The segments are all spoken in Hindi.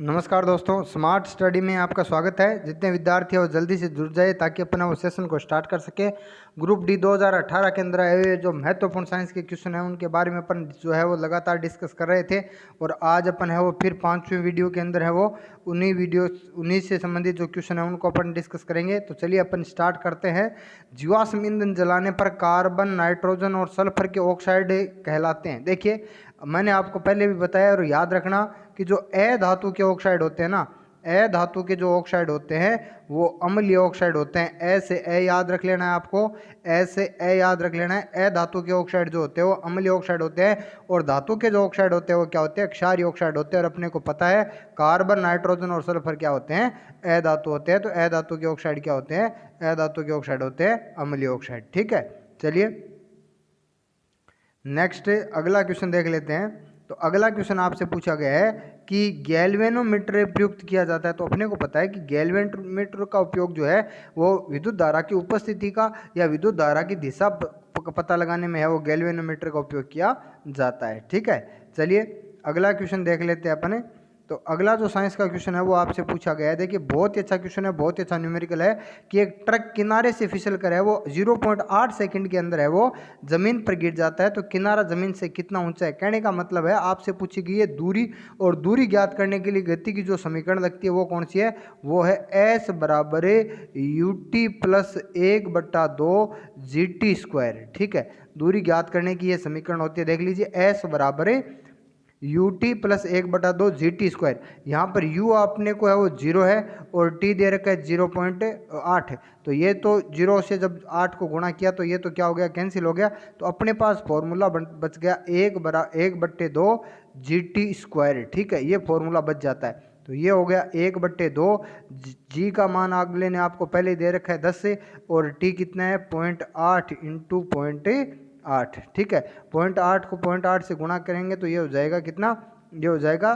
नमस्कार दोस्तों, स्मार्ट स्टडी में आपका स्वागत है। जितने विद्यार्थी हैं वो जल्दी से जुड़ जाए ताकि अपना वो सेशन को स्टार्ट कर सके। ग्रुप डी 2018 के अंदर आए हुए जो महत्वपूर्ण साइंस के क्वेश्चन हैं उनके बारे में अपन जो है वो लगातार डिस्कस कर रहे थे और आज अपन है वो फिर 5वीं वीडियो के अंदर है वो उन्हीं से संबंधित जो क्वेश्चन है उनको अपन डिस्कस करेंगे। तो चलिए अपन स्टार्ट करते हैं। जीवाश्म ईंधन जलाने पर कार्बन, नाइट्रोजन और सल्फर के ऑक्साइड कहलाते हैं। देखिए, मैंने आपको पहले भी बताया और याद रखना कि जो ए धातु के ऑक्साइड होते हैं ना, ए धातु के जो ऑक्साइड होते हैं वो अम्लीय ऑक्साइड होते हैं। ए से ए याद रख लेना है आपको, ए से ए याद रख लेना है। ए धातु के ऑक्साइड जो होते हैं वो अम्लीय ऑक्साइड होते हैं और धातु के जो ऑक्साइड होते हैं वो क्या होते हैं? क्षारीय ऑक्साइड होते हैं। और अपने को पता है कार्बन, नाइट्रोजन और सल्फर क्या होते हैं? ए धातु होते हैं। तो ए धातु के ऑक्साइड क्या होते हैं? ए धातु के ऑक्साइड होते हैं अम्लीय ऑक्साइड। ठीक है, चलिए नेक्स्ट अगला क्वेश्चन देख लेते हैं। तो अगला क्वेश्चन आपसे पूछा गया है कि गैल्वेनोमीटर प्रयुक्त किया जाता है। तो अपने को पता है कि गैल्वेनोमीटर का उपयोग जो है वो विद्युत धारा की उपस्थिति का या विद्युत धारा की दिशा पता लगाने में है वो गैल्वेनोमीटर का उपयोग किया जाता है। ठीक है, चलिए अगला क्वेश्चन देख लेते हैं अपने। तो अगला जो साइंस का क्वेश्चन है वो आपसे पूछा गया है। देखिए बहुत ही अच्छा क्वेश्चन है, बहुत ही अच्छा न्यूमेरिकल है कि एक ट्रक किनारे से फिसल कर है वो 0.8 सेकंड के अंदर है वो ज़मीन पर गिर जाता है। तो किनारा ज़मीन से कितना ऊंचा है? कहने का मतलब है आपसे पूछी गई है दूरी, और दूरी ज्ञात करने के लिए गति की जो समीकरण लगती है वो कौन सी है? वो है एस बराबर ut प्लस 1/2 GT²। ठीक है, दूरी ज्ञात करने की ये समीकरण होती है। देख लीजिए, एस बराबर ut प्लस 1/2 GT²। यहाँ पर u आपने को है वो 0 है और t दे रखा है 0.8। तो ये तो 0 से जब 8 को गुणा किया तो ये तो क्या हो गया? कैंसिल हो गया। तो अपने पास फॉर्मूला बच गया 1/2 GT²। ठीक है, ये फॉर्मूला बच जाता है। तो ये हो गया 1/2। जी का मान अगले ने आपको पहले दे रखा है 10 से, और टी कितना है? 0.8 इंटू 0.8। ठीक है, 0.8 को 0.8 से गुणा करेंगे तो ये हो जाएगा कितना? ये हो जाएगा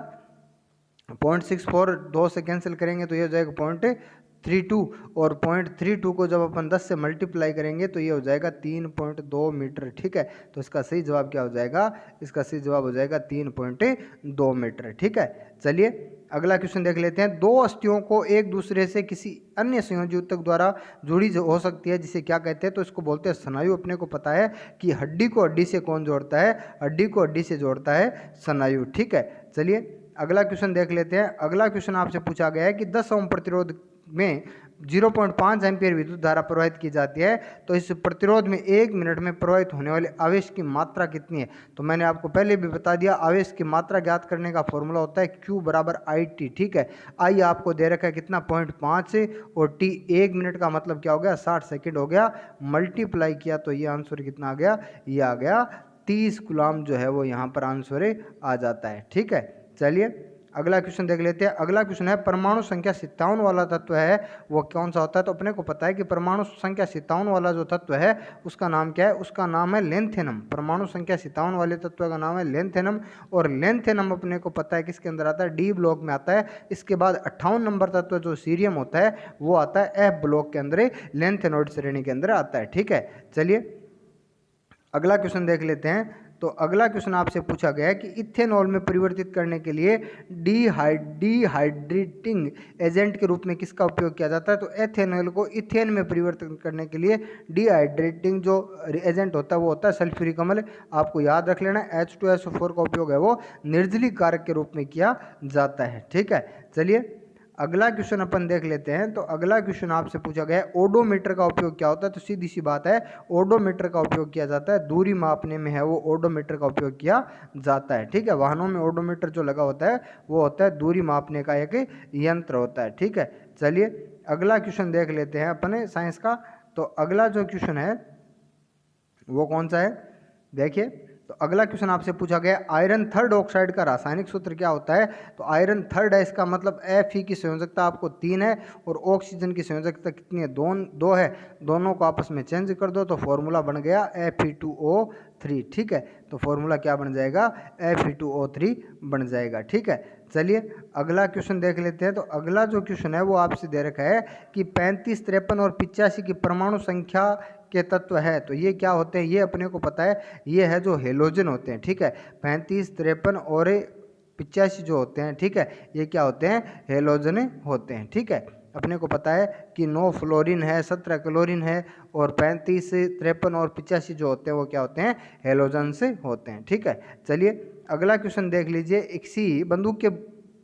0.64। 2 से कैंसिल करेंगे तो ये हो जाएगा 0.32, और 0.32 को जब अपन 10 से मल्टीप्लाई करेंगे तो ये हो जाएगा 3.2 मीटर। ठीक है, तो इसका सही जवाब क्या हो जाएगा? इसका सही जवाब हो जाएगा 3.2 मीटर। ठीक है, चलिए अगला क्वेश्चन देख लेते हैं। दो अस्थियों को एक दूसरे से किसी अन्य संयोजी ऊतक द्वारा जुड़ी हो सकती है, जिसे क्या कहते हैं? तो इसको बोलते हैं स्नायु। अपने को पता है कि हड्डी को हड्डी से कौन जोड़ता है? हड्डी को हड्डी से जोड़ता है स्नायु। ठीक है, चलिए अगला क्वेश्चन देख लेते हैं। अगला क्वेश्चन आपसे पूछा गया है कि 10 ओम प्रतिरोध में 0.5 एम्पीयर विद्युत धारा प्रवाहित की जाती है। तो इस प्रतिरोध में 1 मिनट में प्रवाहित होने वाले आवेश की मात्रा कितनी है? तो मैंने आपको पहले भी बता दिया, आवेश की मात्रा ज्ञात करने का फॉर्मूला होता है Q बराबर IT। ठीक है, आई आपको दे रखा है कितना? 0.5 और T 1 मिनट का मतलब क्या हो गया? 60 सेकेंड हो गया। मल्टीप्लाई किया तो ये आंसर कितना आ गया? ये आ गया 30 कूलम्ब जो है वो यहाँ पर आंसर आ जाता है। ठीक है, चलिए अगला क्वेश्चन देख लेते हैं। अगला क्वेश्चन है परमाणु संख्या 57 वाला तत्व है वो कौन सा होता है? तो अपने को पता है कि परमाणु संख्या 57 वाला जो तत्व है उसका नाम क्या है? उसका नाम है लेंथेनम। परमाणु संख्या 57 वाले तत्व का नाम है लेंथेनम, और लेंथेनम अपने को पता है किसके अंदर आता है? डी ब्लॉक में आता है। इसके बाद 58 नंबर तत्व जो सीरियम होता है वो आता है एफ ब्लॉक के अंदर, लेंथेनोइड श्रेणी के अंदर आता है। ठीक है, चलिए अगला क्वेश्चन देख लेते हैं। तो अगला क्वेश्चन आपसे पूछा गया है कि इथेनॉल में परिवर्तित करने के लिए डिहाइड्रेटिंग एजेंट के रूप में किसका उपयोग किया जाता है? तो एथेनॉल को इथेन में परिवर्तित करने के लिए डिहाइड्रेटिंग जो एजेंट होता है वो होता है सल्फ्यूरिक अम्ल। आपको याद रख लेना H2SO4 का उपयोग है वो निर्जलीय कारक के रूप में किया जाता है। ठीक है, चलिए अगला क्वेश्चन अपन देख लेते हैं। तो अगला क्वेश्चन आपसे पूछा गया है ओडोमीटर का उपयोग क्या होता है? तो सीधी सी बात है, ओडोमीटर का उपयोग किया जाता है दूरी मापने में है वो ओडोमीटर का उपयोग किया जाता है। ठीक है, वाहनों में ओडोमीटर जो लगा होता है वो होता है दूरी मापने का एक यंत्र होता है। ठीक है, चलिए अगला क्वेश्चन देख लेते हैं अपने साइंस का। तो अगला जो क्वेश्चन है वो कौन सा है? देखिए, तो अगला क्वेश्चन आपसे पूछा गया आयरन थर्ड ऑक्साइड का रासायनिक सूत्र क्या होता है? तो आयरन थर्ड है, इसका मतलब Fe की संयोजकता आपको 3 है और ऑक्सीजन की संयोजकता कितनी है? 2 है। दोनों को आपस में चेंज कर दो तो फॉर्मूला बन गया Fe2O3। ठीक है, तो फॉर्मूला क्या बन जाएगा? Fe2O3 बन जाएगा। ठीक है, चलिए अगला क्वेश्चन देख लेते हैं। तो अगला जो क्वेश्चन है वो आपसे दे रखा है कि 35, 53 और 85 की परमाणु संख्या के तत्व है। तो ये क्या होते हैं? ये अपने को पता है, ये है जो हेलोजन होते हैं। ठीक है, 35, 53 और 85 जो होते हैं, ठीक है, ये क्या होते हैं, हेलोजन होते हैं। ठीक है, अपने को पता है कि 9 फ्लोरीन है, 17 क्लोरीन है, और 35, 53 और 85 जो होते हैं वो क्या होते हैं, हेलोजन से होते हैं। ठीक है, चलिए अगला क्वेश्चन देख लीजिए। किसी बंदूक के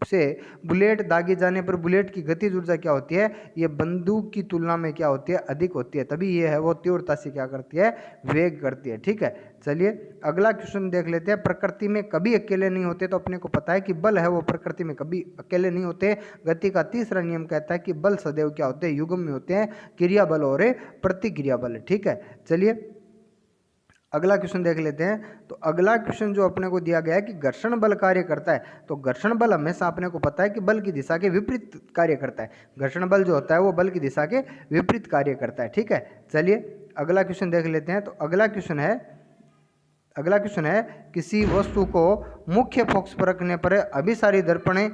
से बुलेट दागे जाने पर बुलेट की गतिज ऊर्जा क्या होती है, ये बंदूक की तुलना में क्या होती है, अधिक होती है, तभी ये है वो तीव्रता से क्या करती है, वेग करती है। ठीक है, चलिए अगला क्वेश्चन देख लेते हैं। प्रकृति में कभी अकेले नहीं होते, तो अपने को पता है कि बल है वो प्रकृति में कभी अकेले नहीं होते। गति का तीसरा नियम कहता है कि बल सदैव क्या होते हैं, युग्म में होते हैं, क्रिया बल और प्रतिक्रिया बल। ठीक है, चलिए अगला क्वेश्चन देख लेते हैं। तो अगला क्वेश्चन जो अपने को दिया गया है कि घर्षण बल कार्य करता है, तो घर्षण बल हमेशा अपने को पता है कि बल की दिशा के विपरीत कार्य करता है। घर्षण बल जो होता है वो बल की दिशा के विपरीत कार्य करता है। ठीक है, चलिए अगला क्वेश्चन देख लेते हैं। तो अगला क्वेश्चन है किसी वस्तु को मुख्य फोकस पर रखने पर अभिसारी दर्पण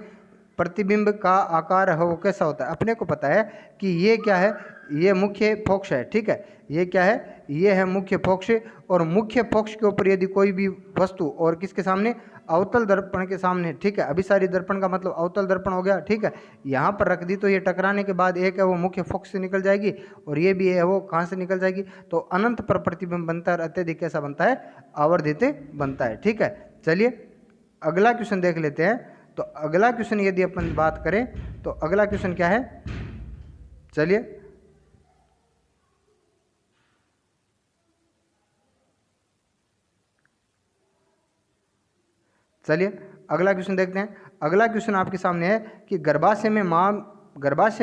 प्रतिबिंब का आकार है वो कैसा होता है। अपने को पता है कि ये क्या है, ये मुख्य फोकस है। ठीक है, ये क्या है, ये है मुख्य फोकस, और मुख्य फोकस के ऊपर यदि कोई भी वस्तु और किसके सामने, अवतल दर्पण के सामने, ठीक है, अभिसारी दर्पण का मतलब अवतल दर्पण हो गया। ठीक है, यहाँ पर रख दी तो ये टकराने के बाद एक है वो मुख्य फोकस से निकल जाएगी, और ये भी है वो कहाँ से निकल जाएगी, तो अनंत पर प्रतिबिंब बनता है और अत्यधिक कैसा बनता है, आवर्धित बनता है। ठीक है, चलिए अगला क्वेश्चन देख लेते हैं। तो अगला क्वेश्चन यदि अपन बात करें तो अगला क्वेश्चन क्या है, चलिए अगला क्वेश्चन देखते हैं। अगला क्वेश्चन आपके सामने है कि गर्भाशय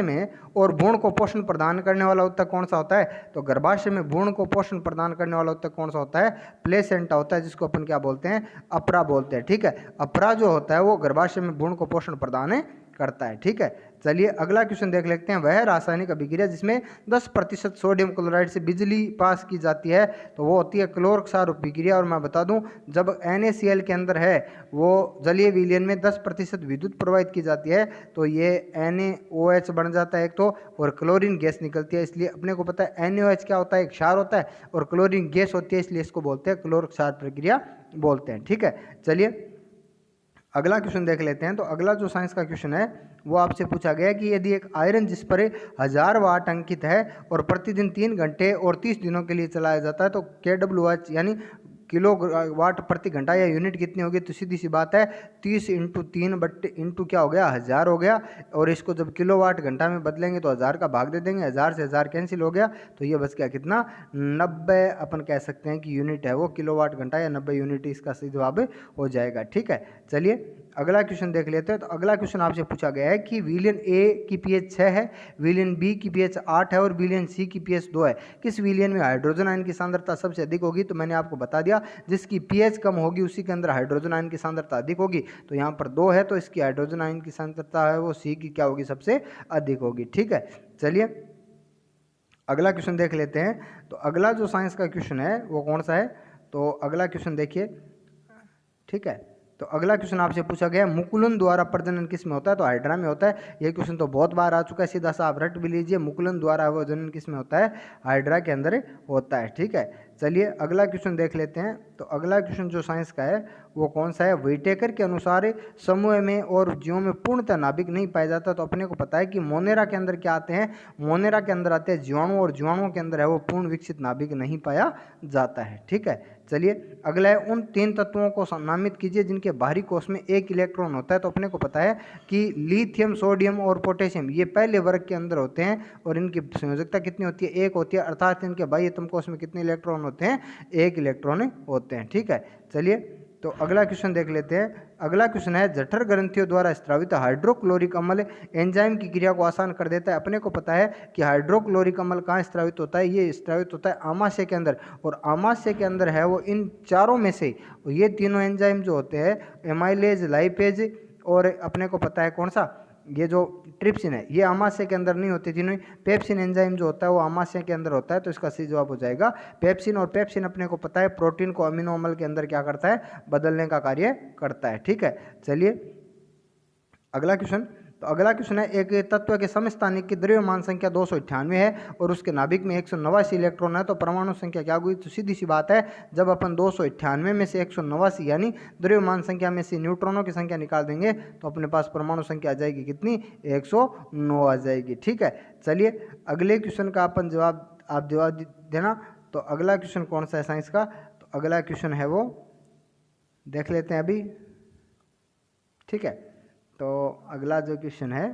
में और भ्रूण को पोषण प्रदान करने वाला ऊतक कौन सा होता है। तो गर्भाशय में भ्रूण को पोषण प्रदान करने वाला ऊतक कौन सा होता है, प्लेसेंटा होता है, जिसको अपन क्या बोलते हैं, अपरा बोलते हैं। ठीक है, अपरा जो होता है वो गर्भाशय में भ्रूण को पोषण प्रदान करता है। ठीक है, चलिए अगला क्वेश्चन देख लेते हैं। वह रासायनिक अभिक्रिया जिसमें 10% सोडियम क्लोराइड से बिजली पास की जाती है, तो वो होती है क्लोरो क्षार अभिक्रिया। और मैं बता दूं, जब NaCl के अंदर है वो जलीय विलयन में 10% विद्युत प्रवाहित की जाती है, तो ये NaOH बन जाता है एक तो, और क्लोरीन गैस निकलती है। इसलिए अपने को पता है NaOH क्या होता है, क्षार होता है, और क्लोरीन गैस होती है, इसलिए इसको बोलते हैं क्लोरो क्षार प्रक्रिया बोलते हैं। ठीक है, चलिए अगला क्वेश्चन देख लेते हैं। तो अगला जो साइंस का क्वेश्चन है वो आपसे पूछा गया कि यदि एक आयरन जिस पर 1000 वाट अंकित है और प्रतिदिन 3 घंटे और 30 दिनों के लिए चलाया जाता है, तो KWH यानी किलो वाट प्रति घंटा या यूनिट कितनी होगी, तो सीधी सी बात है 30 × 3 बट्टे इंटू क्या हो गया, 1000 हो गया। और इसको जब किलो वाट घंटा में बदलेंगे तो 1000 का भाग दे देंगे, 1000 से 1000 कैंसिल हो गया, तो ये बस क्या कितना 90 अपन कह सकते हैं कि यूनिट है वो किलो वाट घंटा या 90 यूनिट इसका सही जवाब हो जाएगा। ठीक है, चलिए अगला क्वेश्चन देख लेते हैं। तो अगला क्वेश्चन आपसे पूछा गया है कि विलियन A की pH 6 है, विलियन B की pH 8 है और विलियन C की pH 2 है। किस विलियन में हाइड्रोजन आयन की सांद्रता सबसे अधिक होगी, तो मैंने आपको बता दिया जिसकी pH कम होगी उसी के अंदर हाइड्रोजन आयन की सांद्रता अधिक होगी। तो यहाँ पर 2 है, तो इसकी हाइड्रोजन आयन की सांद्रता है वो C की क्या होगी, सबसे अधिक होगी। ठीक है, चलिए अगला क्वेश्चन देख लेते हैं। तो अगला जो साइंस का क्वेश्चन है वो कौन सा है, तो अगला क्वेश्चन देखिए। ठीक है, तो अगला क्वेश्चन आपसे पूछा गया मुकुलन द्वारा प्रजनन किस में होता है, तो हाइड्रा में होता है। ये क्वेश्चन तो बहुत बार आ चुका है, सीधा सा आप रट भी लीजिए, मुकुलन द्वारा वो जनन किस में होता है, हाइड्रा के अंदर होता है। ठीक है, चलिए अगला क्वेश्चन देख लेते हैं। तो अगला क्वेश्चन जो साइंस का है वो कौन सा है, व्हिटेकर के अनुसार समूह में और जीवों में पूर्णतः नाभिक नहीं पाया जाता। तो अपने को पता है कि मोनेरा के अंदर क्या आते हैं, मोनेरा के अंदर आते हैं जीवाणु, और जीवाणुओं के अंदर है वो पूर्ण विकसित नाभिक नहीं पाया जाता है। ठीक है, चलिए अगला है उन 3 तत्वों को नामित कीजिए जिनके बाहरी कोश में 1 इलेक्ट्रॉन होता है। तो अपने को पता है कि लिथियम, सोडियम और पोटेशियम ये पहले वर्ग के अंदर होते हैं, और इनकी संयोजकता कितनी होती है, 1 होती है, अर्थात इनके बाह्य तम कोश में कितने इलेक्ट्रॉन होते हैं, 1 इलेक्ट्रॉन होते हैं। ठीक है, चलिए तो अगला क्वेश्चन देख लेते हैं। अगला क्वेश्चन है जठर ग्रंथियों द्वारा स्त्रावित हाइड्रोक्लोरिक अम्ल एंजाइम की क्रिया को आसान कर देता है। अपने को पता है कि हाइड्रोक्लोरिक अम्ल कहाँ स्त्रावित होता है, ये स्त्रावित होता है आमाशय के अंदर, और आमाशय के अंदर है वो इन चारों में से ये तीनों एंजाइम जो होते हैं, एमाइलेज, लाइपेज और अपने को पता है कौन सा, ये जो ट्रिप्सिन है, ये आमाशय के अंदर नहीं होती तीनों। पेप्सिन एंजाइम जो होता है वो आमाशय के अंदर होता है, तो इसका सही जवाब हो जाएगा पेप्सिन। और पेप्सिन अपने को पता है प्रोटीन को अमीनो अम्ल के अंदर क्या करता है, बदलने का कार्य करता है। ठीक है, चलिए अगला क्वेश्चन। तो अगला क्वेश्चन है, एक तत्व के समस्थानिक की द्रव्यमान संख्या 298 है और उसके नाभिक में 189 इलेक्ट्रॉन है, तो परमाणु संख्या क्या होगी? तो सीधी सी बात है, जब अपन 298 में से 189 यानी द्रव्यमान संख्या में से न्यूट्रॉनों की संख्या निकाल देंगे तो अपने पास परमाणु संख्या आ जाएगी कितनी? 109 आ जाएगी। ठीक है, चलिए अगले क्वेश्चन का अपन आप जवाब देना। तो अगला क्वेश्चन कौन सा है साइंस का? तो अगला क्वेश्चन है वो देख लेते हैं अभी। ठीक है, तो अगला जो क्वेश्चन है,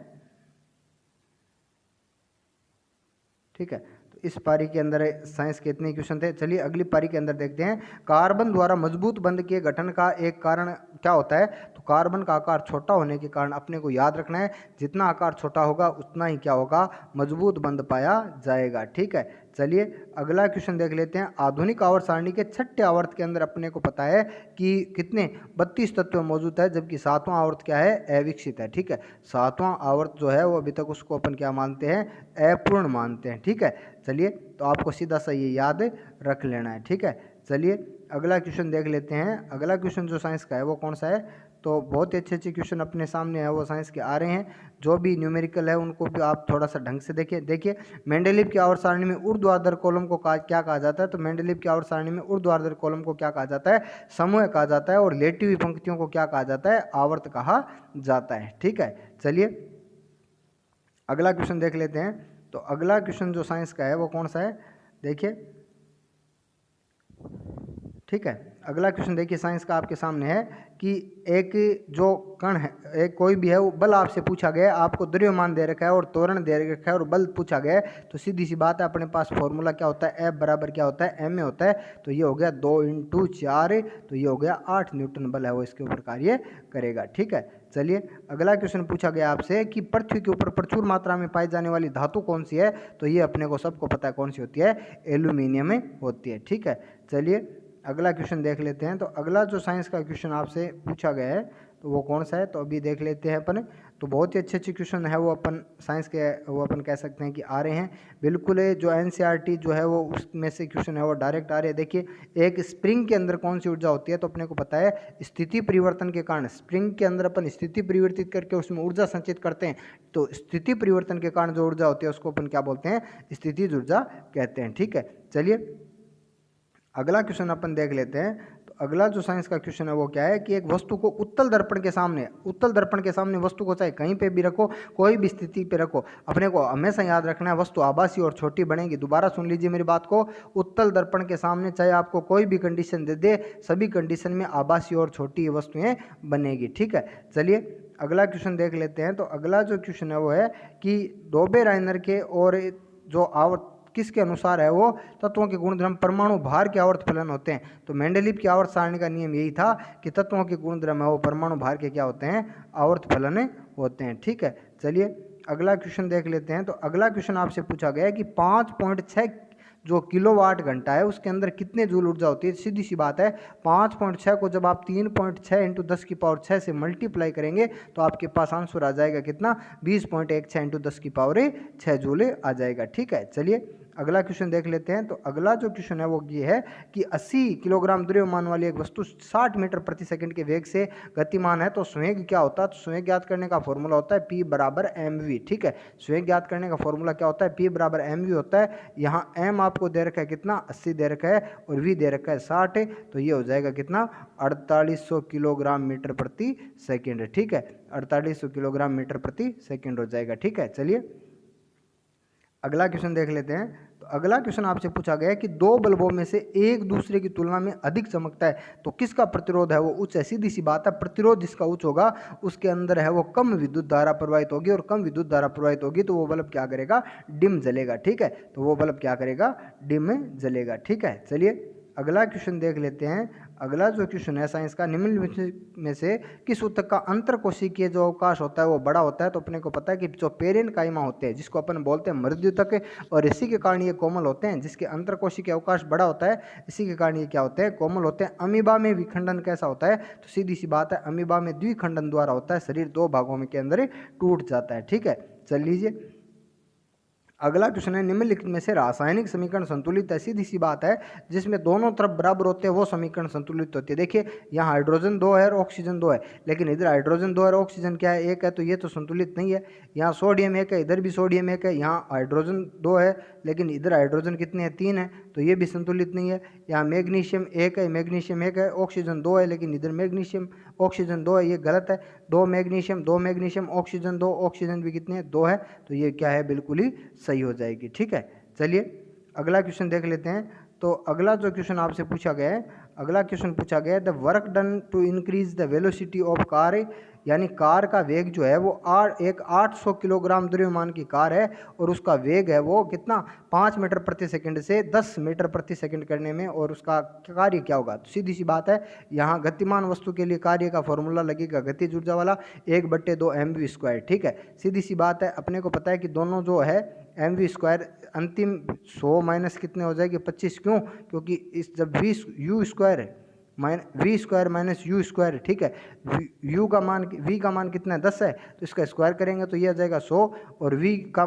ठीक है, तो इस पारी के अंदर साइंस के इतने क्वेश्चन थे। चलिए अगली पारी के अंदर देखते हैं। कार्बन द्वारा मजबूत बंध के गठन का एक कारण क्या होता है? तो कार्बन का आकार छोटा होने के कारण अपने को याद रखना है, जितना आकार छोटा होगा उतना ही क्या होगा? मजबूत बंध पाया जाएगा। ठीक है, चलिए अगला क्वेश्चन देख लेते हैं। आधुनिक आवर्त सारणी के छठे आवर्त के अंदर अपने को पता है कि कितने 32 तत्व मौजूद है, जबकि सातवां आवर्त क्या है? अविकसित है। ठीक है, सातवां आवर्त जो है वो अभी तक उसको अपन क्या मानते हैं? अपूर्ण मानते हैं। ठीक है, चलिए तो आपको सीधा सा ये याद रख लेना है। ठीक है, चलिए अगला क्वेश्चन देख लेते हैं। अगला क्वेश्चन जो साइंस का है वो कौन सा है? तो बहुत ही अच्छे क्वेश्चन अपने सामने है वो साइंस के आ रहे हैं। जो भी न्यूमेरिकल है उनको भी आप थोड़ा सा ढंग से देखिए। मेंडलीव की आवर्त सारणी में ऊर्ध्वाधर कॉलम को क्या कहा जाता है? तो मेंडलीव की आवर्त सारणी में ऊर्ध्वाधर कॉलम को क्या कहा जाता है? समूह कहा जाता है। और लेटी हुई पंक्तियों को क्या कहा जाता है? आवर्त कहा जाता है। ठीक है, चलिए अगला क्वेश्चन देख लेते हैं। तो अगला क्वेश्चन जो साइंस का है वो कौन सा है? देखिए, ठीक है, अगला क्वेश्चन देखिए साइंस का आपके सामने है कि एक जो कण है, एक कोई भी है, वो बल आपसे पूछा गया है, आपको द्रव्यमान दे रखा है और त्वरण दे रखा है और बल पूछा गया है। तो सीधी सी बात है, अपने पास फॉर्मूला क्या होता है? F बराबर क्या होता है? ma होता है। तो ये हो गया 2 × 4, तो ये हो गया 8 न्यूटन बल है वो इसके ऊपर कार्य करेगा। ठीक है, चलिए अगला क्वेश्चन पूछा गया आपसे कि पृथ्वी के ऊपर प्रचुर मात्रा में पाई जाने वाली धातु कौन सी है? तो ये अपने को सबको पता है कौन सी होती है? एल्यूमिनियम में होती है। ठीक है, चलिए अगला क्वेश्चन देख लेते हैं। तो अगला जो साइंस का क्वेश्चन आपसे पूछा गया है तो वो कौन सा है? तो अभी देख लेते हैं अपन। तो बहुत ही अच्छे क्वेश्चन है वो अपन साइंस के, वो अपन कह सकते हैं कि आ रहे हैं बिल्कुल। जो NCERT जो है वो उसमें से क्वेश्चन है वो डायरेक्ट आ रहे हैं। देखिए, एक स्प्रिंग के अंदर कौन सी ऊर्जा होती है? तो अपने को पता है स्थिति परिवर्तन के कारण स्प्रिंग के अंदर अपन स्थिति परिवर्तित करके उसमें ऊर्जा संचित करते हैं। तो स्थिति परिवर्तन के कारण जो ऊर्जा होती है उसको अपन क्या बोलते हैं? स्थितिज ऊर्जा कहते हैं। ठीक है, चलिए अगला क्वेश्चन अपन देख लेते हैं। तो अगला जो साइंस का क्वेश्चन है वो क्या है कि एक वस्तु को उत्तल दर्पण के सामने वस्तु को चाहे कहीं पे भी रखो, कोई भी स्थिति पे रखो, अपने को हमेशा याद रखना है वस्तु आभासी और छोटी बनेगी। दोबारा सुन लीजिए मेरी बात को, उत्तल दर्पण के सामने चाहे आपको कोई भी कंडीशन दे दे, सभी कंडीशन में आभासी और छोटी वस्तुएं बनेगी। ठीक है, चलिए अगला क्वेश्चन देख लेते हैं। तो अगला जो क्वेश्चन है वो है कि डोबेराइनर के और जो आवर्त किसके अनुसार है वो तत्वों के गुणधर्म परमाणु भार के आवर्त फलन होते हैं? तो मेंडलीव की आवर्त सारणी का नियम यही था कि तत्वों के गुणधर्म है वो परमाणु भार के क्या होते हैं? आवर्त फलन होते हैं। ठीक है, चलिए अगला क्वेश्चन देख लेते हैं। तो अगला क्वेश्चन आपसे पूछा गया है कि 5.6 जो किलोवाट घंटा है उसके अंदर कितने जूल ऊर्जा होती है? सीधी सी बात है, 5.6 को जब आप 3.6 × 10⁶ से मल्टीप्लाई करेंगे तो आपके पास आंसर आ जाएगा कितना? 20.16 × 10⁶ जूल आ जाएगा। ठीक है, चलिए अगला क्वेश्चन देख लेते हैं। तो अगला जो क्वेश्चन है वो ये है कि 80 किलोग्राम द्रव्यमान वाली एक वस्तु 60 मीटर प्रति सेकंड के वेग से गतिमान है, तो संवेग क्या होता है? तो संवेग ज्ञात करने का फॉर्मूला होता है P = mv। ठीक है, संवेग ज्ञात करने का फॉर्मूला क्या होता है? P = mv होता है। यहाँ m आपको दे रखा है कितना? 80 दे रखा है और v दे रखा है 60, तो ये हो जाएगा कितना? 4800 किलोग्राम मीटर प्रति सेकेंड। ठीक है, 4800 किलोग्राम मीटर प्रति सेकेंड हो जाएगा। ठीक है, चलिए अगला क्वेश्चन देख लेते हैं। तो अगला क्वेश्चन आपसे पूछा गया है कि दो बल्बों में से एक दूसरे की तुलना में अधिक चमकता है, तो किसका प्रतिरोध है वो उच्च है? सीधी सी बात है, प्रतिरोध जिसका उच्च होगा उसके अंदर है वो कम विद्युत धारा प्रवाहित होगी, और कम विद्युत धारा प्रवाहित होगी तो वो बल्ब क्या करेगा? डिम जलेगा। ठीक है, तो वो बल्ब क्या करेगा? डिम जलेगा। ठीक है, चलिए अगला क्वेश्चन देख लेते हैं। अगला जो क्वेश्चन है साइंस का, निम्न में से किस ऊतक का अंतरकोशिकीय जो अवकाश होता है वो बड़ा होता है? तो अपने को पता है कि जो पेरेनकाइमा होते हैं जिसको अपन बोलते हैं मृद्युतक, और इसी के कारण ये कोमल होते हैं। जिसके अंतरकोशिकीय अवकाश बड़ा होता है इसी के कारण ये क्या होते हैं? कोमल होते हैं। अमीबा में विखंडन कैसा होता है? तो सीधी सी बात है, अमीबा में द्विखंडन द्वारा होता है, शरीर 2 भागों में के अंदर टूट जाता है। ठीक है, चल लीजिए अगला क्वेश्चन है निम्नलिखित में से रासायनिक समीकरण संतुलित है। सीधी सी बात है, जिसमें दोनों तरफ बराबर होते हैं वो समीकरण संतुलित होती है। देखिए यहाँ हाइड्रोजन 2 है और ऑक्सीजन 2 है, लेकिन इधर हाइड्रोजन 2 है और ऑक्सीजन क्या है, 1 है, तो ये तो संतुलित नहीं है। यहाँ सोडियम 1 है, इधर भी सोडियम 1 है, यहाँ हाइड्रोजन 2 है लेकिन इधर हाइड्रोजन कितने हैं, 3 है, तो ये भी संतुलित नहीं है। यहाँ मैग्नीशियम 1 है, मैग्नीशियम 1 है, ऑक्सीजन 2 है, लेकिन इधर मैग्नीशियम ऑक्सीजन 2 है, ये गलत है। 2 मैग्नीशियम ऑक्सीजन 2, ऑक्सीजन भी कितने हैं, 2 है, तो ये क्या है, बिल्कुल ही सही हो जाएगी। ठीक है, चलिए अगला क्वेश्चन देख लेते हैं। तो अगला जो क्वेश्चन आपसे पूछा गया है, अगला क्वेश्चन पूछा गया है the work done to increase the velocity of car, यानी कार का वेग जो है वो 800 किलोग्राम द्रव्यमान की कार है और उसका वेग है वो कितना, 5 मीटर प्रति सेकंड से 10 मीटर प्रति सेकंड करने में, और उसका कार्य क्या होगा। तो सीधी सी बात है, यहाँ गतिमान वस्तु के लिए कार्य का फॉर्मूला लगेगा गतिज ऊर्जा वाला 1/2 mv²। ठीक है, सीधी सी बात है, अपने को पता है कि दोनों जो है mv² अंतिम 100 माइनस कितने हो जाएगी, 25। क्यों, क्योंकि इस जब u² है v² माइनस u²। ठीक है, v का मान कितना है, 10 है, तो इसका स्क्वायर करेंगे तो ये आ जाएगा 100, और v का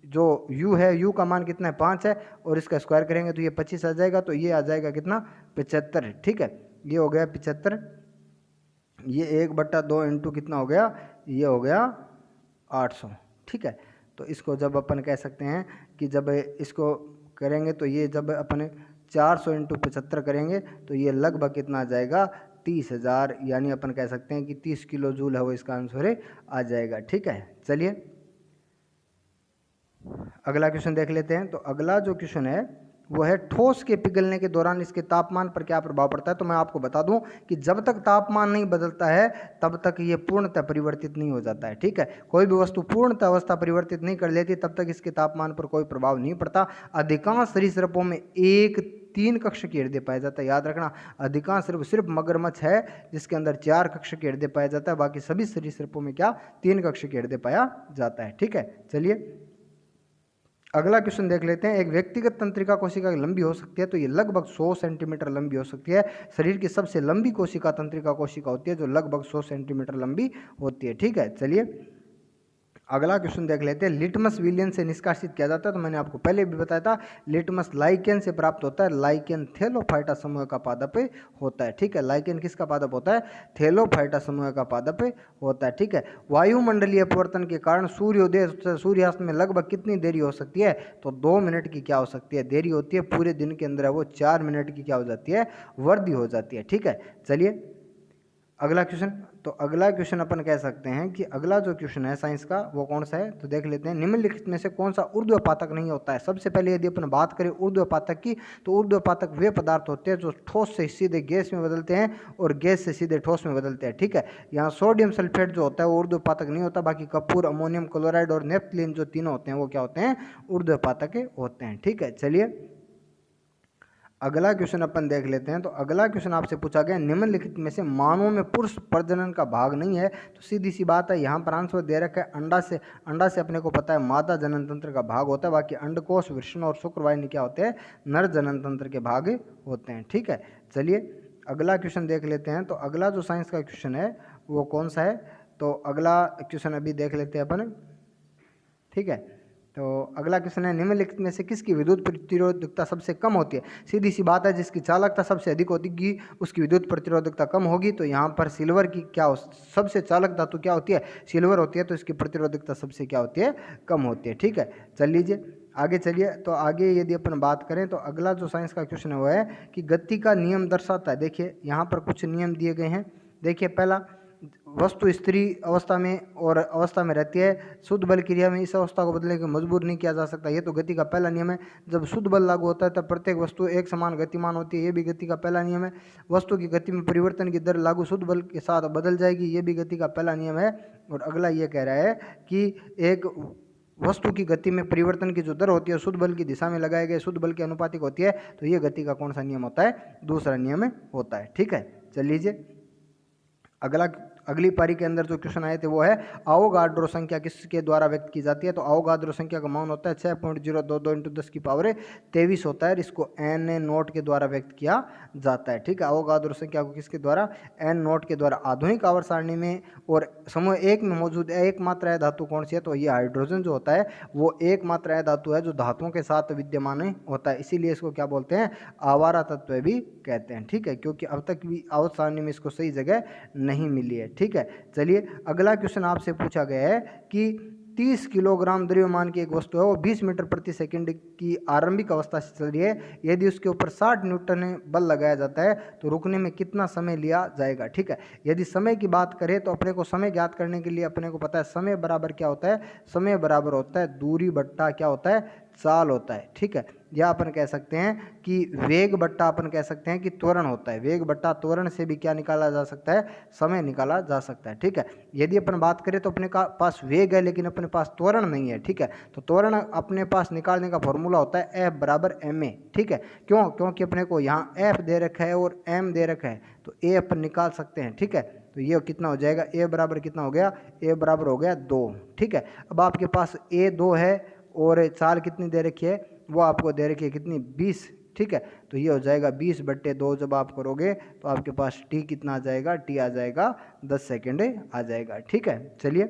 जो u है, u का मान कितना है, 5 है, और इसका स्क्वायर करेंगे तो ये 25 आ जाएगा, तो ये आ जाएगा कितना, 75। ठीक है, ये हो गया 75, ये 1/2 इंटू कितना हो गया, ये हो गया 800। ठीक है, तो इसको जब अपन कह सकते हैं कि जब इसको करेंगे तो ये जब अपन 400 इंटू 75 करेंगे तो ये लगभग कितना आ जाएगा, 30,000, यानी अपन कह सकते हैं कि 30 किलो जूल है वो इसका आंसर आ जाएगा। ठीक है, चलिए अगला क्वेश्चन देख लेते हैं। तो अगला जो क्वेश्चन है वो है ठोस के पिघलने के दौरान इसके तापमान पर क्या प्रभाव पड़ता है। तो मैं आपको बता दूं कि जब तक तापमान नहीं बदलता है तब तक ये पूर्णतः परिवर्तित नहीं हो जाता है। ठीक है, कोई भी वस्तु पूर्णतः अवस्था परिवर्तित नहीं कर लेती तब तक इसके तापमान पर कोई प्रभाव नहीं पड़ता। अधिकांश सरीसृपों में 3 कक्षकीय हृदय पाया जाता है, याद रखना। अधिकांश सिर्फ मगरमच्छ है जिसके अंदर 4 कक्षकीय हृदय पाया जाता है, बाकी सभी सरीसृपों में क्या 3 कक्षकीय हृदय पाया जाता है। ठीक है, चलिए अगला क्वेश्चन देख लेते हैं। एक व्यक्तिगत तंत्रिका कोशिका लंबी हो सकती है, तो ये लगभग 100 सेंटीमीटर लंबी हो सकती है। शरीर की सबसे लंबी कोशिका तंत्रिका कोशिका होती है जो लगभग 100 सेंटीमीटर लंबी होती है। ठीक है, चलिए अगला क्वेश्चन देख लेते हैं। लिटमस विलियन से निष्कासित किया जाता है, तो मैंने आपको पहले भी बताया था, लिटमस लाइकेन से प्राप्त होता है। लाइकेन थैलोफाइटा समूह का पादप होता है। ठीक है, लाइकेन किसका पादप होता है, थैलोफाइटा समूह का पादप होता है। ठीक है, वायुमंडलीय परिवर्तन के कारण सूर्योदय से सूर्यास्त में लगभग कितनी देरी हो सकती है, तो 2 मिनट की क्या हो सकती है, देरी होती है। पूरे दिन के अंदर वो 4 मिनट की क्या हो जाती है, वृद्धि हो जाती है। ठीक है, चलिए अगला क्वेश्चन। तो अगला क्वेश्चन अपन कह सकते हैं कि अगला जो क्वेश्चन है साइंस का वो कौन सा है, तो देख लेते हैं। निम्नलिखित में से कौन सा ऊर्ध्वपातक नहीं होता है। सबसे पहले यदि अपन बात करें ऊर्ध्वपातक की, तो ऊर्ध्वपातक वे पदार्थ होते हैं जो ठोस से सीधे गैस में बदलते हैं और गैस से सीधे ठोस में बदलते हैं। ठीक है, यहाँ सोडियम सल्फेट जो होता है वो ऊर्ध्वपातक नहीं होता, बाकी कपूर, अमोनियम क्लोराइड और नेफ्थलीन जो तीनों होते हैं वो क्या होते हैं, ऊर्ध्वपातक होते हैं। ठीक है, चलिए अगला क्वेश्चन अपन देख लेते हैं। तो अगला क्वेश्चन आपसे पूछा गया, निम्नलिखित में से मानव में पुरुष प्रजनन का भाग नहीं है। तो सीधी सी बात है, यहाँ पर आंसर दे रखा है अंडा से अपने को पता है मादा जनन तंत्र का भाग होता है, बाकी अंडकोश, वृषण और शुक्रवाहिनी क्या होते हैं, नर जनन तंत्र के भाग होते हैं। ठीक है, चलिए अगला क्वेश्चन देख लेते हैं। तो अगला जो साइंस का क्वेश्चन है वो कौन सा है, तो अगला क्वेश्चन अभी देख लेते हैं अपन। ठीक है, तो अगला क्वेश्चन है, निम्नलिखित में से किसकी विद्युत प्रतिरोधकता सबसे कम होती है। सीधी सी बात है, जिसकी चालकता सबसे अधिक होगी उसकी विद्युत प्रतिरोधकता कम होगी। तो यहाँ पर सिल्वर की क्या सबसे चालक धातु क्या होती है, सिल्वर होती है, तो इसकी प्रतिरोधकता सबसे क्या होती है, कम होती है। ठीक है, चल लीजिए आगे चलिए। तो आगे यदि अपन बात करें तो अगला जो साइंस का क्वेश्चन है वो है कि गति का नियम दर्शाता है। देखिए यहाँ पर कुछ नियम दिए गए हैं। देखिए पहला, वस्तु स्थिर अवस्था में और अवस्था में रहती है, शुद्ध बल क्रिया में इस अवस्था को बदलने के मजबूर नहीं किया जा सकता। ये तो गति का पहला नियम है। जब शुद्ध बल लागू होता है तब प्रत्येक वस्तु एक समान गतिमान होती है, ये भी गति का पहला नियम है। वस्तु की गति में परिवर्तन की दर लागू शुद्ध बल के साथ बदल जाएगी, ये भी गति का पहला नियम है। और अगला ये कह रहा है कि एक वस्तु की गति में परिवर्तन की जो दर होती है शुद्ध बल की दिशा में लगाए गए शुद्ध बल के अनुपातिक होती है। तो ये गति का कौन सा नियम होता है, दूसरा नियम होता है। ठीक है, चल लीजिए अगली पारी के अंदर जो क्वेश्चन आए थे वो है अवोगाड्रो संख्या किसके द्वारा व्यक्त की जाती है। तो अवोगाड्रो संख्या का मान होता है 6.022 इंटू 10 की पावर 23 होता है। इसको एन नोट के द्वारा व्यक्त किया जाता है। ठीक है, अवोगाड्रो संख्या को किसके द्वारा, एन नोट के द्वारा। आधुनिक आवर्त सारणी में और समूह एक में मौजूद एकमात्र अधातु कौन सी है, तो ये हाइड्रोजन जो होता है वो एकमात्र अधातु है जो धातुओं के साथ विद्यमान होता है, इसीलिए इसको क्या बोलते हैं, आवारा तत्व भी कहते हैं। ठीक है, क्योंकि अब तक भी आवर्त सारणी में इसको सही जगह नहीं मिली है। ठीक है, चलिए अगला क्वेश्चन आपसे पूछा गया है कि 30 किलोग्राम द्रव्यमान की एक वस्तु है, वो 20 मीटर प्रति सेकंड की आरंभिक अवस्था से चल रही है। यदि उसके ऊपर 60 न्यूटन बल लगाया जाता है तो रुकने में कितना समय लिया जाएगा। ठीक है, यदि समय की बात करें तो अपने को समय ज्ञात करने के लिए अपने को पता है समय बराबर क्या होता है, समय बराबर होता है दूरी बट्टा क्या होता है, चाल होता है। ठीक है, या अपन कह सकते हैं कि वेग बट्टा अपन कह सकते हैं कि त्वरण होता है। वेग बट्टा त्वरण से भी क्या निकाला जा सकता है, समय निकाला जा सकता है। ठीक है, यदि अपन बात करें तो अपने पास वेग है लेकिन अपने पास त्वरण नहीं है। ठीक है, तो त्वरण अपने पास निकालने का फॉर्मूला होता है F बराबर ma। ठीक है, क्यों, क्योंकि अपने को यहाँ F दे रखा है और m दे रखा है, तो a अपन निकाल सकते हैं। ठीक है, तो ये कितना हो जाएगा, a बराबर कितना हो गया, a बराबर हो गया 2। ठीक है, अब आपके पास a 2 है और चाल कितनी दे रखी है, वो आपको दे रखी है कितनी, 20। ठीक है, तो ये हो जाएगा 20/2 जब आप करोगे तो आपके पास t कितना आ जाएगा, t आ जाएगा 10 सेकेंड आ जाएगा। ठीक है, चलिए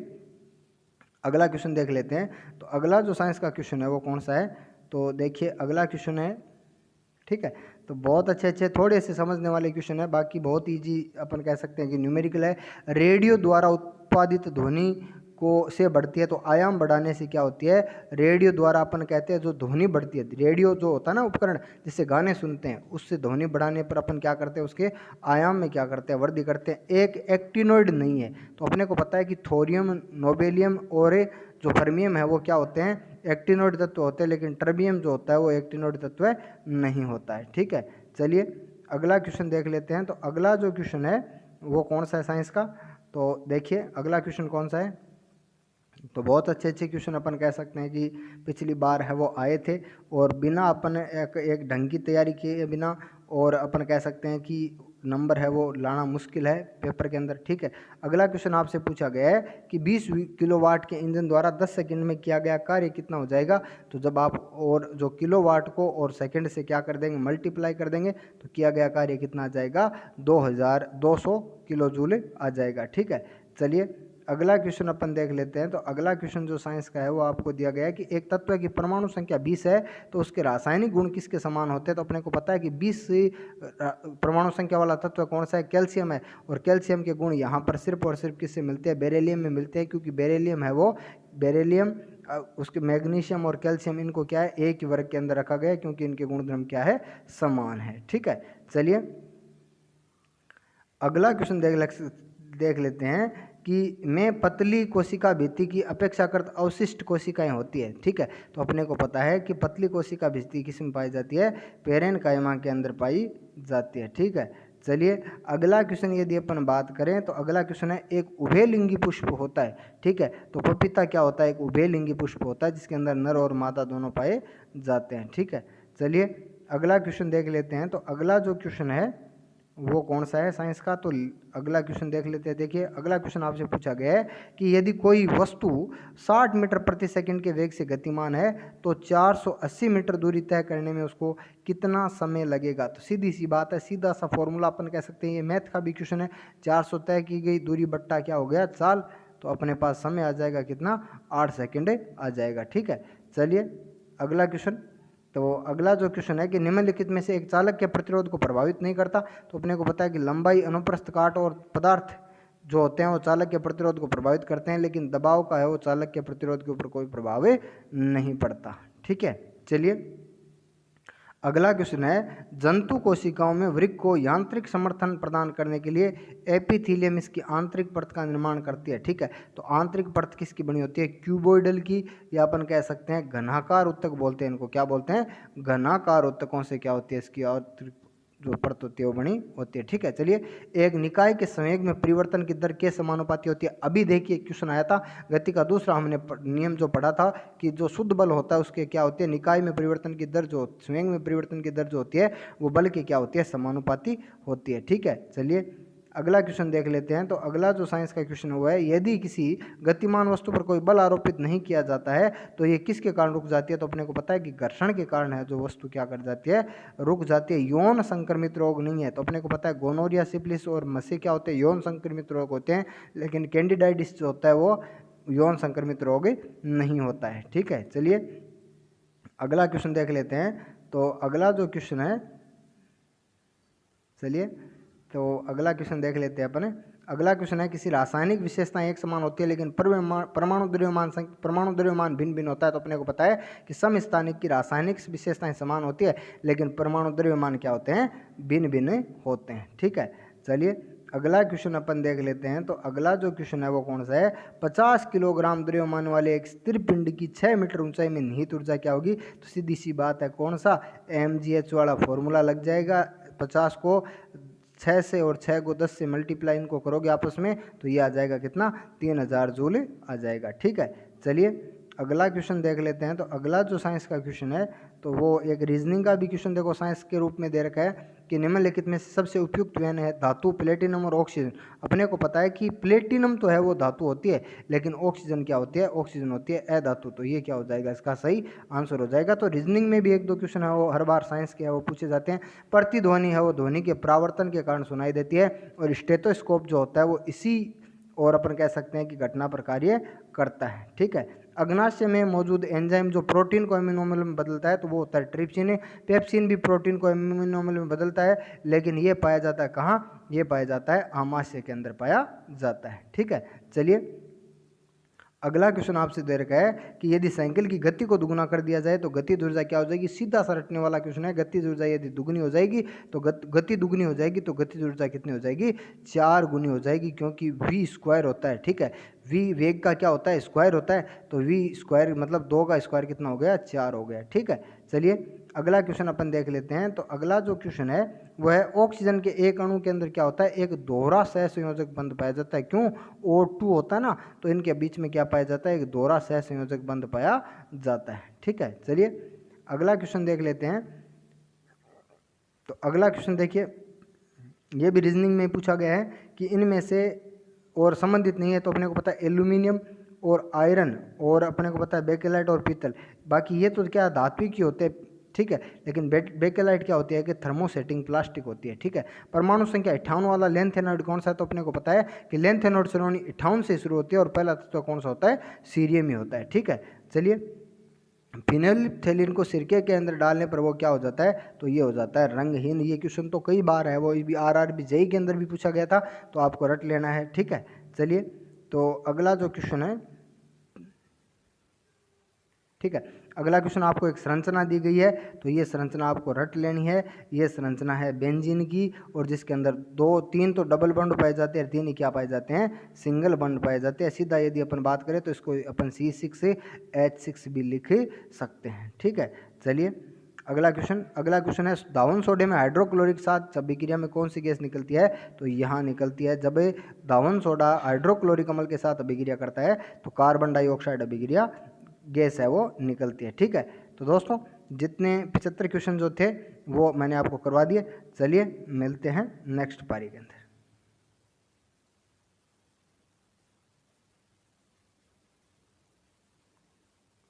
अगला क्वेश्चन देख लेते हैं। तो अगला जो साइंस का क्वेश्चन है वो कौन सा है, तो देखिए अगला क्वेश्चन है। ठीक है, तो बहुत अच्छे थोड़े से समझने वाले क्वेश्चन है, बाकी बहुत ईजी अपन कह सकते हैं कि न्यूमेरिकल है। रेडियो द्वारा उत्पादित ध्वनि को से बढ़ती है, तो आयाम बढ़ाने से क्या होती है, रेडियो द्वारा अपन कहते हैं जो ध्वनि बढ़ती है, रेडियो जो होता है ना उपकरण जिससे गाने सुनते हैं, उससे ध्वनि बढ़ाने पर अपन क्या करते हैं, उसके आयाम में क्या करते हैं, वृद्धि करते हैं। एक एक्टिनोइड नहीं है, तो अपने को पता है कि थोरियम, नोबेलियम और जो फर्मियम है वो क्या होते हैं, एक्टिनोइड तत्व होते हैं, लेकिन टर्बियम जो होता है वो एक्टिनोइड तत्व नहीं होता है। ठीक है, चलिए अगला क्वेश्चन देख लेते हैं। तो अगला जो क्वेश्चन है वो कौन सा है साइंस का, तो देखिए अगला क्वेश्चन कौन सा है। तो बहुत अच्छे क्वेश्चन अपन कह सकते हैं कि पिछली बार है वो आए थे, और बिना अपन एक ढंग की तैयारी किए बिना, और अपन कह सकते हैं कि नंबर है वो लाना मुश्किल है पेपर के अंदर। ठीक है, अगला क्वेश्चन आपसे पूछा गया है कि 20 किलोवाट के इंजन द्वारा 10 सेकंड में किया गया कार्य कितना हो जाएगा। तो जब आप और जो किलोवाट को और सेकंड से क्या कर देंगे, मल्टीप्लाई कर देंगे, तो किया गया कार्य कितना आ जाएगा, 2200 किलो जूल आ जाएगा। ठीक है, चलिए अगला क्वेश्चन अपन देख लेते हैं। तो अगला क्वेश्चन जो साइंस का है वो आपको दिया गया है कि एक तत्व की परमाणु संख्या 20 है, तो उसके रासायनिक गुण किसके समान होते हैं। तो अपने को पता है कि 20 परमाणु संख्या वाला तत्व कौन सा है, कैल्शियम है। और कैल्शियम के गुण यहाँ पर सिर्फ और सिर्फ किससे मिलते हैं, बेरिलियम में मिलते हैं, क्योंकि बेरिलियम है वो, बेरिलियम उसके मैग्नीशियम और कैल्शियम इनको क्या है, एक ही वर्ग के अंदर रखा गया है, क्योंकि इनके गुणधर्म क्या है, समान है। ठीक है, चलिए अगला क्वेश्चन देख लेते हैं कि में पतली कोशिका भित्ति की अपेक्षाकृत अवशिष्ट कोशिकाएं होती है। ठीक है, तो अपने को पता है कि पतली कोशिका भित्ति किस में पाई जाती है, पेरेनकाइमा के अंदर पाई जाती है। ठीक है, चलिए अगला क्वेश्चन यदि अपन बात करें तो अगला क्वेश्चन है, एक उभयलिंगी पुष्प होता है। ठीक है, तो पपीता क्या होता है, एक उभयलिंगी पुष्प होता है जिसके अंदर नर और मादा दोनों पाए जाते हैं। ठीक है, चलिए अगला क्वेश्चन देख लेते हैं। तो अगला जो क्वेश्चन है वो कौन सा है साइंस का, तो अगला क्वेश्चन देख लेते हैं। देखिए अगला क्वेश्चन आपसे पूछा गया है कि यदि कोई वस्तु 60 मीटर प्रति सेकंड के वेग से गतिमान है तो 480 मीटर दूरी तय करने में उसको कितना समय लगेगा। तो सीधी सी बात है, सीधा सा फॉर्मूला अपन कह सकते हैं, ये मैथ का भी क्वेश्चन है। 400 तय की गई दूरी बट्टा क्या हो गया, चाल, तो अपने पास समय आ जाएगा कितना, 8 सेकेंड आ जाएगा। ठीक है, चलिए अगला क्वेश्चन। तो अगला जो क्वेश्चन है कि निम्नलिखित में से एक चालक के प्रतिरोध को प्रभावित नहीं करता। तो अपने को पता है कि लंबाई, अनुप्रस्थ काट और पदार्थ जो होते हैं वो चालक के प्रतिरोध को प्रभावित करते हैं, लेकिन दबाव का है वो चालक के प्रतिरोध के ऊपर कोई प्रभाव नहीं पड़ता। ठीक है, चलिए अगला क्वेश्चन है, जंतु कोशिकाओं में वृक्क को यांत्रिक समर्थन प्रदान करने के लिए एपिथीलियम इसकी आंतरिक परत का निर्माण करती है। ठीक है, तो आंतरिक परत किसकी बनी होती है, क्यूबोइडल की, या अपन कह सकते हैं घनाकार उत्तक बोलते हैं इनको, क्या बोलते हैं, घनाकार उत्तकों से क्या होती है इसकी आंतरिक जो परत होती है वो बनी होती है। ठीक है, चलिए एक निकाय के संवेग में परिवर्तन की दर के समानुपाती होती है। अभी देखिए क्वेश्चन आया था गति का दूसरा, हमने नियम जो पढ़ा था कि जो शुद्ध बल होता है उसके क्या होती है, निकाय में परिवर्तन की दर, जो संवेग में परिवर्तन की दर जो होती है वो बल की क्या होती है, समानुपाती होती है। ठीक है, चलिए अगला क्वेश्चन देख लेते हैं। तो अगला जो साइंस का क्वेश्चन हुआ है, यदि किसी गतिमान वस्तु पर कोई बल आरोपित नहीं किया जाता है तो ये किसके कारण रुक जाती है? तो अपने को पता है कि घर्षण के कारण है जो वस्तु क्या कर जाती है, रुक जाती है। यौन संक्रमित रोग नहीं है, तो अपने को पता है गोनोरिया, सिफिलिस और मसे क्या होते हैं, यौन संक्रमित रोग होते हैं। लेकिन कैंडिडाइटिस जो होता है वो यौन संक्रमित रोग नहीं होता है। ठीक है, चलिए अगला क्वेश्चन देख लेते हैं। तो अगला जो क्वेश्चन है, चलिए तो अगला क्वेश्चन देख लेते हैं अपन। अगला क्वेश्चन है, किसी रासायनिक विशेषताएं एक समान होती है लेकिन परमाणु द्रव्यमान भिन्न भिन्न होता है। तो अपने को पता है कि समस्थानिक की रासायनिक विशेषताएं समान होती है लेकिन परमाणु द्रव्यमान क्या होते हैं, भिन्न भिन्न होते हैं। ठीक है, चलिए अगला क्वेश्चन अपन देख लेते हैं। तो अगला जो क्वेश्चन है वो कौन सा है, 50 किलोग्राम द्रव्यमान वाले एक स्थिर पिंड की 6 मीटर ऊंचाई में निहित ऊर्जा क्या होगी? तो सीधी सी बात है, कौन सा, mgh वाला फॉर्मूला लग जाएगा। 50 को 6 से और 6 को 10 से मल्टीप्लाई इनको करोगे आपस में तो ये आ जाएगा कितना, 3000 जूल आ जाएगा। ठीक है, चलिए अगला क्वेश्चन देख लेते हैं। तो अगला जो साइंस का क्वेश्चन है तो वो एक रीजनिंग का भी क्वेश्चन देखो साइंस के रूप में दे रखा है कि निम्नलिखित में से सबसे उपयुक्त वैन है धातु, प्लेटिनम और ऑक्सीजन। अपने को पता है कि प्लेटिनम तो है वो धातु होती है लेकिन ऑक्सीजन क्या होती है, ऑक्सीजन होती है अधातु। तो ये क्या हो जाएगा, इसका सही आंसर हो जाएगा। तो रीजनिंग में भी एक दो क्वेश्चन है वो हर बार साइंस के है वो पूछे जाते हैं। प्रतिध्वनि है वो ध्वनि के परावर्तन के कारण सुनाई देती है और स्टेथोस्कोप जो होता है वो इसी और अपन कह सकते हैं कि घटना पर कार्य करता है। ठीक है, अग्नाशय में मौजूद एंजाइम जो प्रोटीन को अमीनो अम्ल में बदलता है तो वो होता है ट्रिप्सिन। पेप्सिन भी प्रोटीन को अमीनो अम्ल में बदलता है लेकिन ये पाया जाता है कहाँ, ये पाया जाता है आमाशय के अंदर पाया जाता है। ठीक है, चलिए अगला क्वेश्चन आपसे दे रखा है कि यदि साइकिल की गति को दुगुना कर दिया जाए तो गति ऊर्जा क्या हो जाएगी? सीधा सा रटने वाला क्वेश्चन है। गति ऊर्जा यदि दुगुनी हो जाएगी तो गति दुगुनी हो जाएगी तो गति ऊर्जा कितनी हो जाएगी? 4 गुनी हो जाएगी क्योंकि v स्क्वायर होता है। ठीक है, v वेग का क्या होता है, स्क्वायर होता है। तो v स्क्वायर मतलब 2 का स्क्वायर कितना हो गया, 4 हो गया। ठीक है, चलिए अगला क्वेश्चन अपन देख लेते हैं। तो अगला जो क्वेश्चन है वह है, ऑक्सीजन के एक अणु के अंदर क्या होता है, एक दोहरा सहसंयोजक बंध पाया जाता है। क्यों, O2 होता है ना, तो इनके बीच में क्या पाया जाता है, एक दोहरा सहसंयोजक बंध पाया जाता है। ठीक है, चलिए अगला क्वेश्चन देख लेते हैं। तो अगला क्वेश्चन देखिए, ये भी रीजनिंग में पूछा गया है कि इनमें से और संबंधित नहीं है। तो अपने को पता है एल्यूमिनियम और आयरन और अपने को पता है बेकेलाइट और पीतल, बाकी ये तो क्या धातु की होते हैं। ठीक है, लेकिन बेकेलाइट क्या होती है कि थर्मोसेटिंग प्लास्टिक होती है। ठीक है, परमाणु संख्या 58 वाला लेंथेनॉइड कौन सा है? तो अपने को पता है कि लेंथेनॉइड श्रेणी 58 से शुरू होती है और पहला तत्व कौन सा होता है, सीरियम ही होता है। ठीक है, चलिए फिनाइलफथलीन को सिरके के अंदर डालने पर वो क्या हो जाता है? तो ये हो जाता है रंगहीन। ये क्वेश्चन तो कई बार है, वो भी RRB जेईई के अंदर भी पूछा गया था, तो आपको रट लेना है। ठीक है, चलिए तो अगला जो क्वेश्चन है, ठीक है, अगला क्वेश्चन आपको एक संरचना दी गई है तो ये संरचना आपको रट लेनी है। ये संरचना है बेंजीन की और जिसके अंदर 2-3 तो डबल बॉन्ड पाए जाते हैं, 3 ही क्या पाए जाते हैं, सिंगल बॉन्ड पाए जाते हैं। सीधा यदि अपन बात करें तो इसको अपन C6H6 भी लिख सकते हैं। ठीक है, चलिए अगला क्वेश्चन है, दावन सोडे में हाइड्रोक्लोरिक साथ अभिक्रिया में कौन सी गैस निकलती है? तो यहाँ निकलती है, जब दावन सोडा हाइड्रोक्लोरिक अम्ल के साथ अभिक्रिया करता है तो कार्बन डाइऑक्साइड अभिक्रिया गैस है वो निकलती है। ठीक है, तो दोस्तों जितने 75 क्वेश्चन जो थे वो मैंने आपको करवा दिए। चलिए मिलते हैं नेक्स्ट पारी के अंदर।